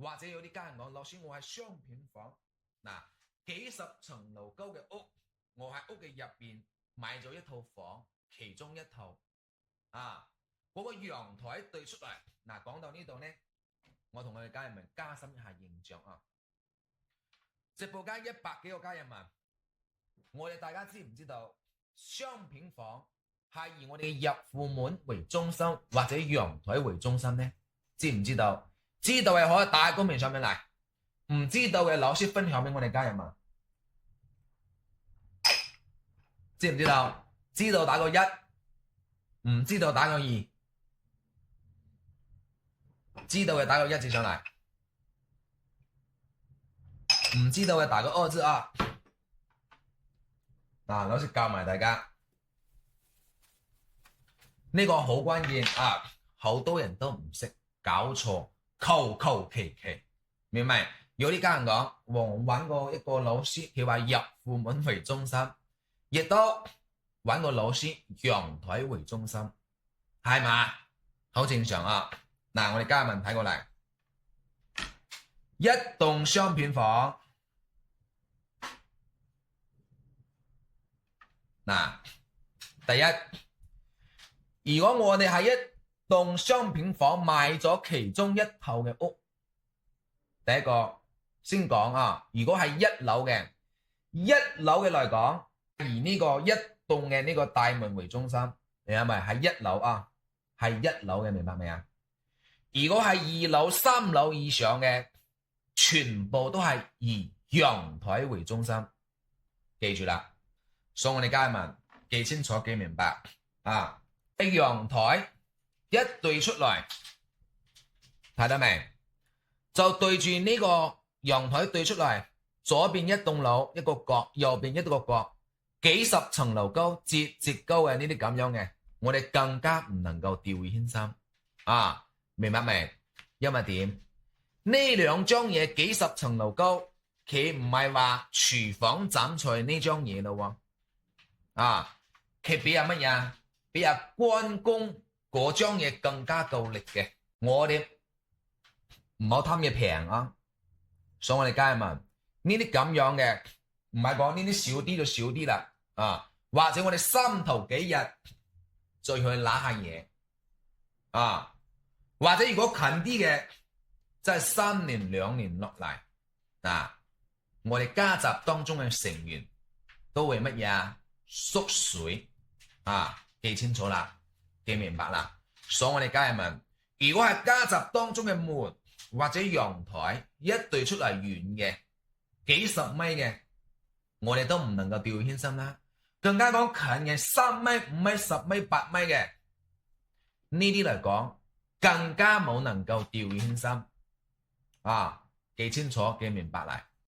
或者有啲家人講，老師我係雙片房，嗱幾十層樓高嘅屋，我喺屋嘅入邊買咗一套房，其中一套啊，嗰個陽台對出嚟。嗱講到呢度呢，我同我哋家人們加深一下形象啊！直播間100幾個家人們，我哋大家知唔知道雙片房係以我哋嘅入戶門為中心或者陽台為中心呢？知唔知道？知道嘅可以打喺公屏上面嚟，唔知道嘅老師分享俾我哋家人們。知唔知道？知道打個1，唔知道打個2，知道嘅打個1字上嚟，唔知道嘅打個2字啊！嗱，老師教埋大家，呢個好關鍵啊！好多人都唔識，搞錯，求求其其，明白？有啲家人講，我揾過一個老師，佢話入戶門為中心，亦都揾個老師陽台為中心，係嘛？好正常啊！嗱，我哋家人們睇過嚟，一棟雙片房，嗱，第一，如果我哋係一棟雙片房買咗其中一套嘅屋，第一個先講啊，如果係一樓嘅嚟講，以呢個一棟嘅呢個大門為中心，明白咪？係一樓啊，係一樓嘅，明白未啊？如果係2樓、3樓以上嘅，全部都係以陽台為中心，記住啦。所以我哋家人們記清楚記明白啊！陽台一對出來，睇得明？就對住呢個陽台對出嚟，左邊一棟樓一個角，右邊一個角，幾十層樓高，節高嘅呢啲咁樣嘅，我哋更加唔能夠掉以輕心啊！明白未？因為點？呢兩張嘢幾十層樓高，佢唔係話廚房斬菜呢張嘢咯喎，啊，佢比阿乜嘢？比阿關公嗰張嘢更加夠力嘅。我哋唔好貪嘢平啊！所以我哋家人們呢啲咁樣嘅，唔係講呢啲少啲就少啲啦啊！或者我哋3頭幾日再去拿下嘢啊！或者如果近啲嘅，即係3年2年落嚟啊！我哋家集當中嘅成員都會乜嘢啊？縮水啊！記清楚啦，記明白啦。所以我哋家人們，如果係家集當中嘅門或者陽台一對出嚟遠嘅幾十米嘅，我哋都唔能夠掉以輕心啦。更加講近嘅3米、5米、10米、8米嘅呢啲嚟講，更加冇能夠掉以輕心啊！記清楚，記明白啦。